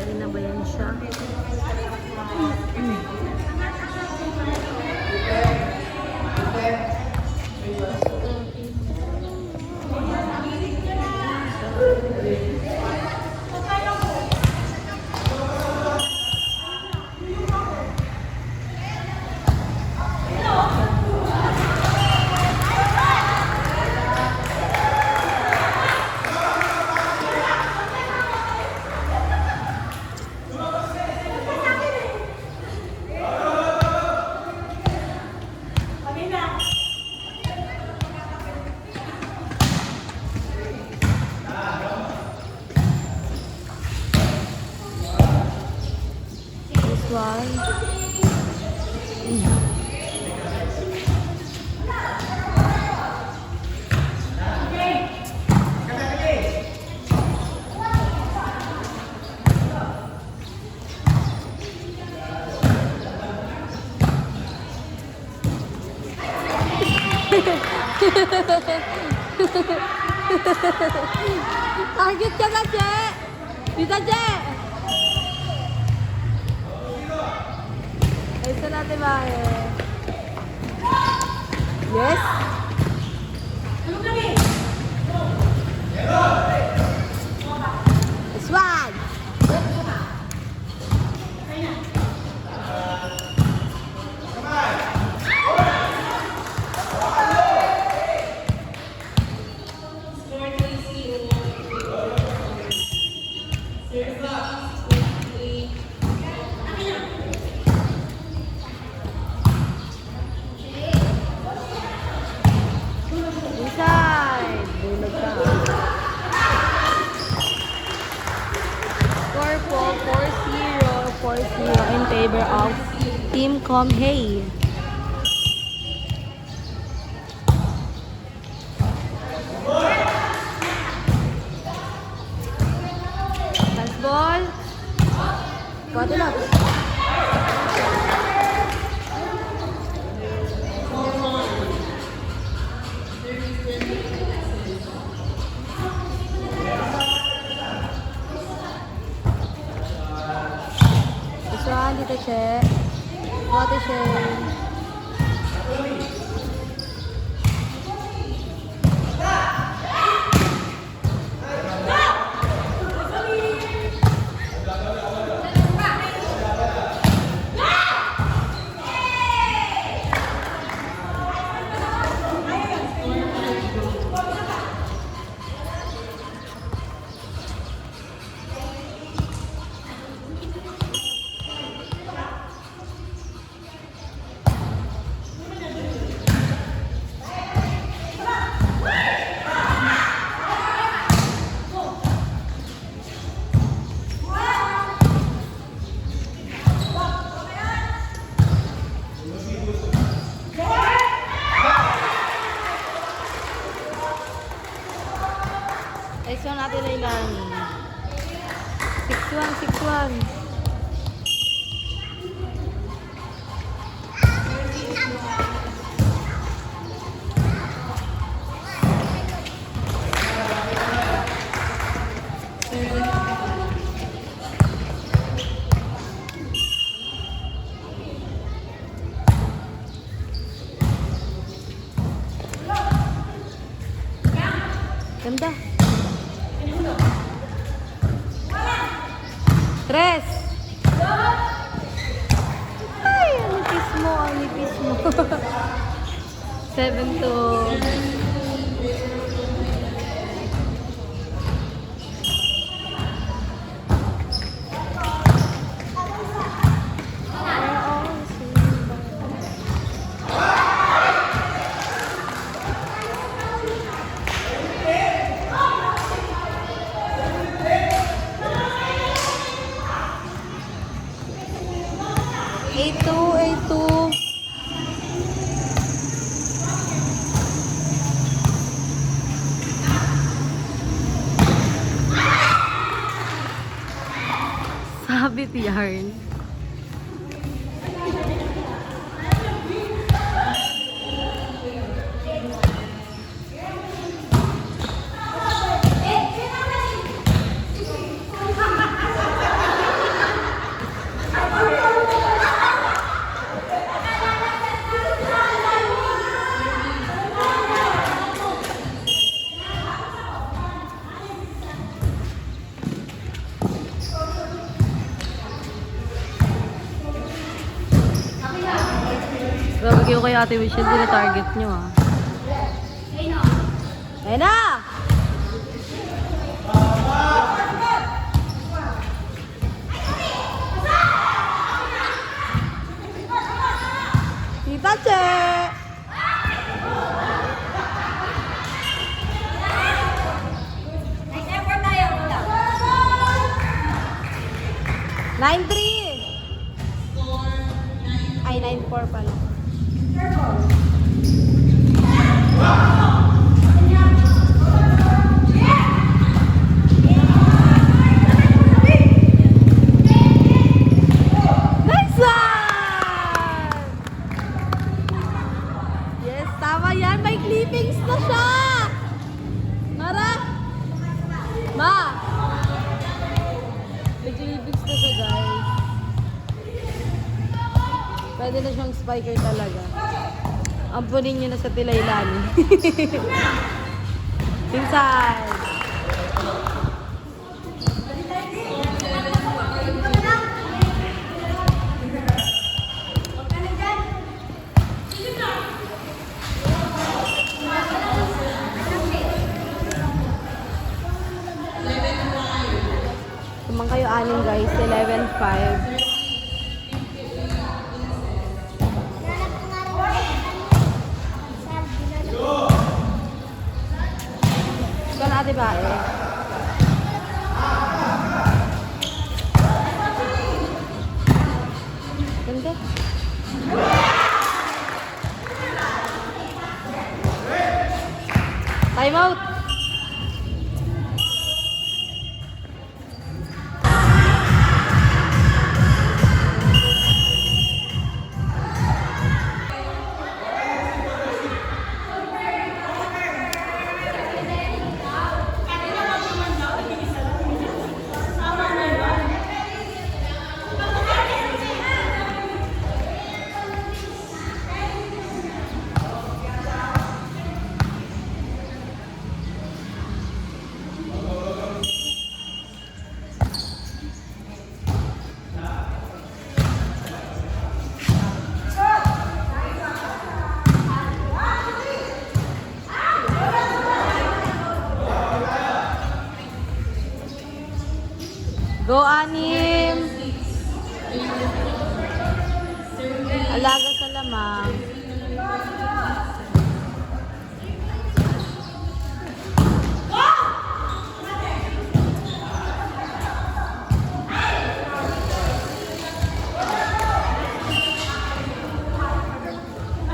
Ready na ba yan siya? Target ka na, Che! Bisa, Che! Ayos na natin ba eh? Yes? This one! In favor of Team Comhay. Pass ball. Got it up. Dito, Che. What is it? Next one natin na ilani. 6-1, 6-1. Ganda. 3. Ay, nipis mo, nipis mo. 7-2. Sabit yarn. kayo kay Ate Michelle, tina-target nyo ah. Ayun na! Tita Che! Next effort tayo. 9-3! Ay, 9-4 pala. Nice one! Yes, tama yan. May clippings na siya! Mara! Ma! May clippings na siya, guys. Pwede na siyang spiker talaga. Ampunin niyo na sa tilaylani. Inside! Tumang kayo aning guys, 11-5. Ikaw na ate ba eh? Ganda. Time out! Go, Anim! Alaga sa lamang.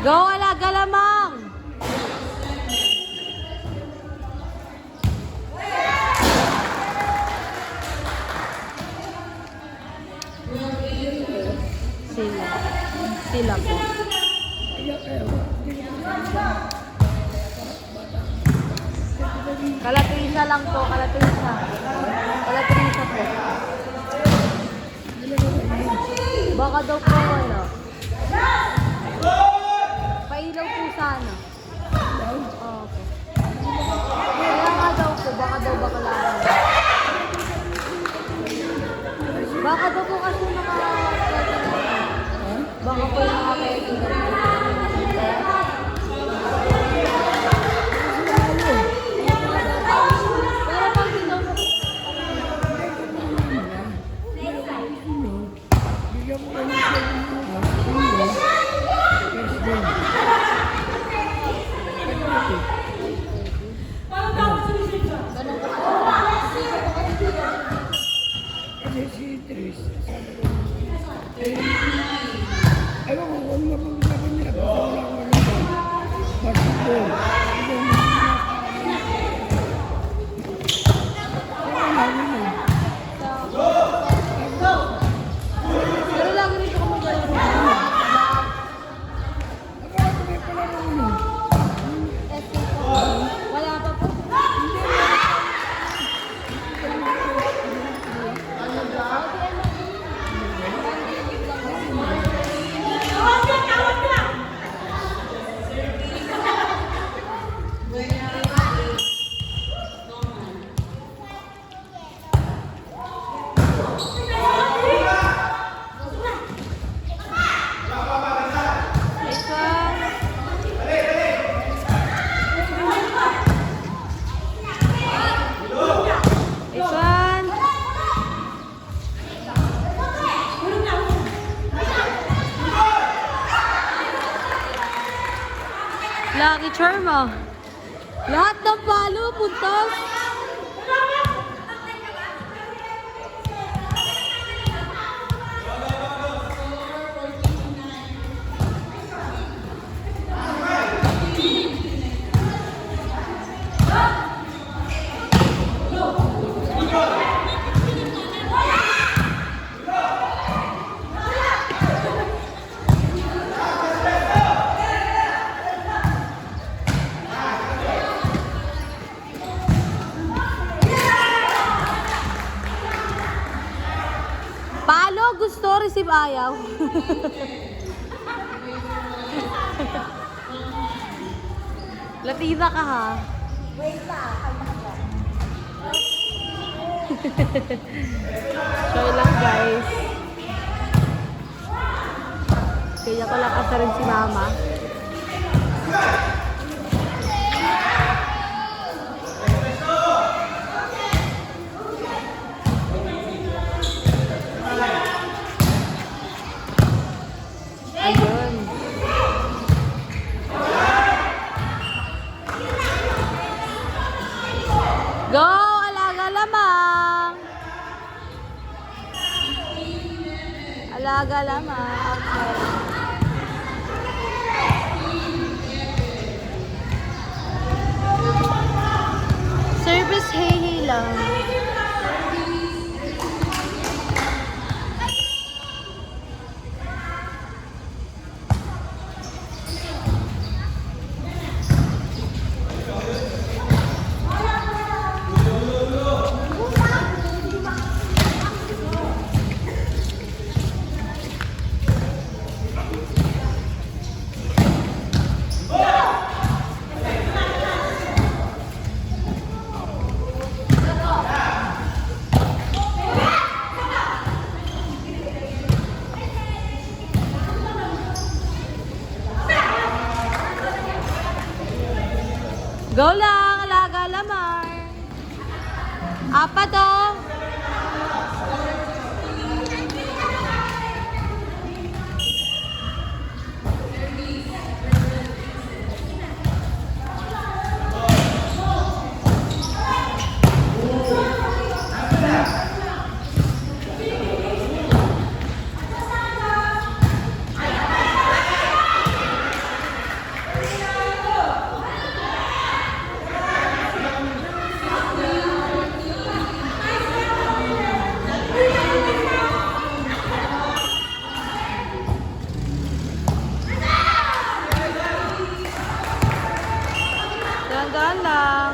Go, alaga lamang! Sila po. Kalatrisa lang po, kalatrisa. Kalatrisa po. Baka daw po ano. Pailaw po sana. Okay. Kaya nga daw po, baka daw bakalaan. Baka daw po kasi baka po yung nakakayag daw po. Pero pag Lucky Charm ah. Lahat ng palo, puntos. Palo, gusto, receive ayaw. Latina ka ha. Wait pa, kalma ka. Show lang guys. Kaya ko lang asa rin si mama. Ayun. Go! Alaga lamang! Alaga lamang. Outside. Service hey lang. Go lang, alaga lamar. Apat oh. Dahan-dahan lang.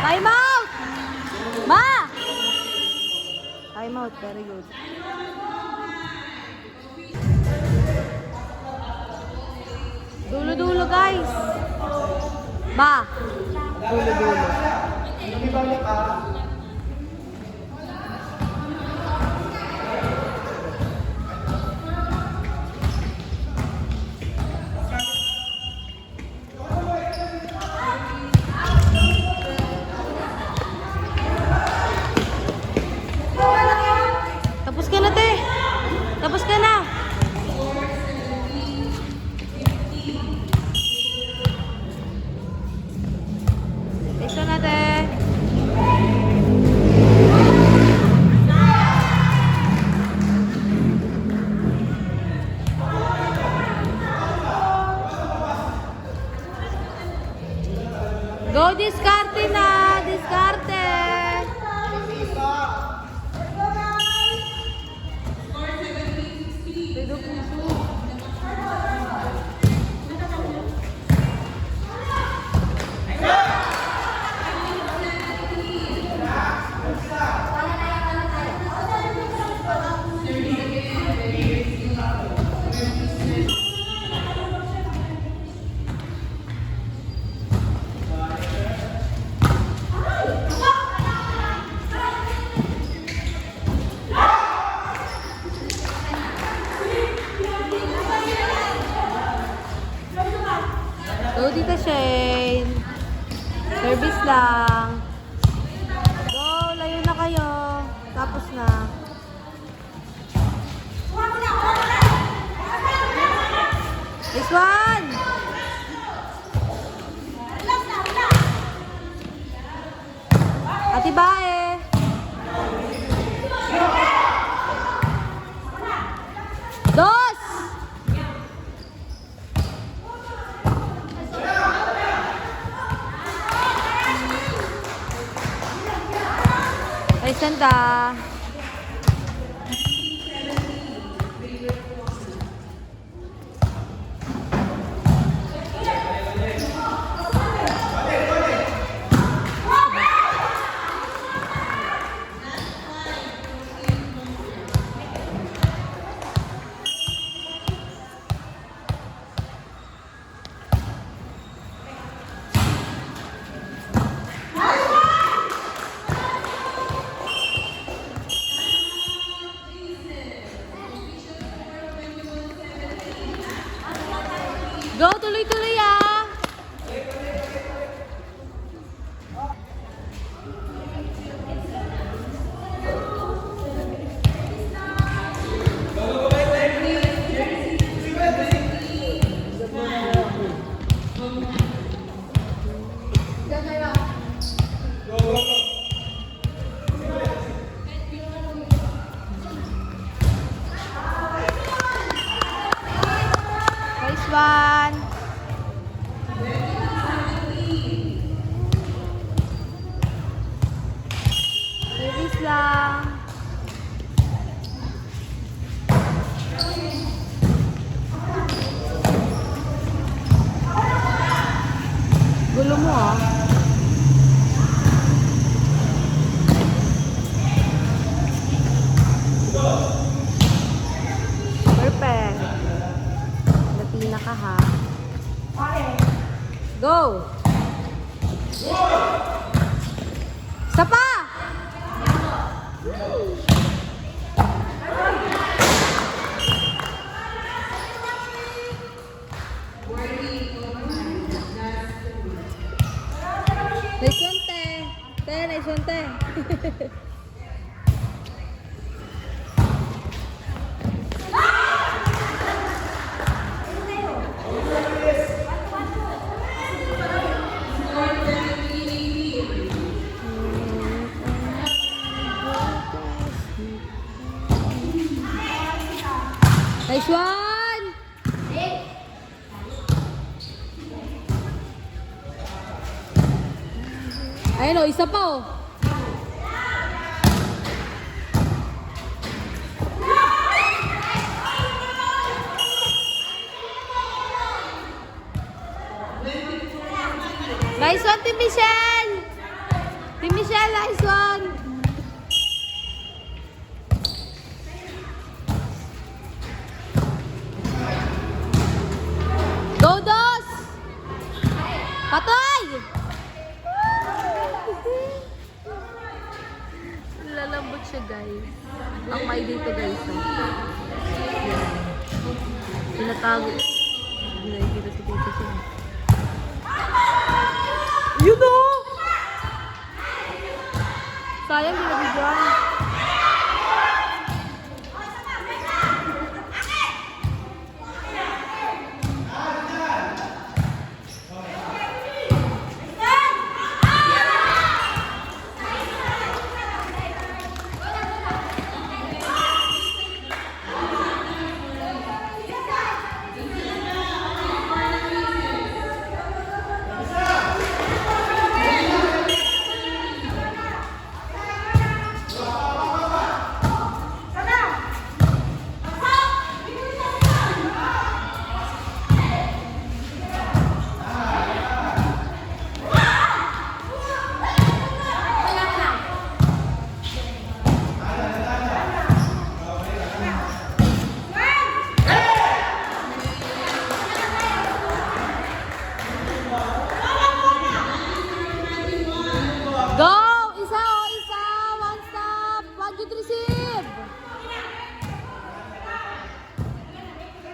Time out! Ma! Time out, very good. Dulo-dulo guys. Ba. Dulo-dulo. Tapos ka na, te. Tapos ka na. Isa na, te. lang. Go, layo na kayo. Tapos na. This one! Ate Bae! Dos! Ay, sanda. Go, tuloy-tuloy ah! Nice one! Service lang. Gulo mo ah. Perfect. Latina ka ha. Go! Isa pa! Nice one, te. Te, nice one, te. Nice one! Ayun o, isa pa o. Nice one, Team Michelle! Team Michelle, nice one! Go, Dos! Patay! Lalambot siya, guys. Ang may dito, guys. Yan. Tinatago. Hindi nakikita si Tito siya. Yun o! Sayang, binabigyan.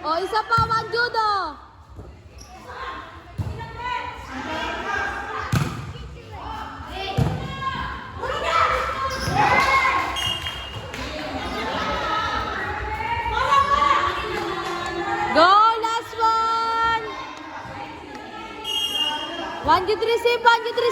O, isa pa, one judo. 1, 2, 3, sip! 1, 2, 3,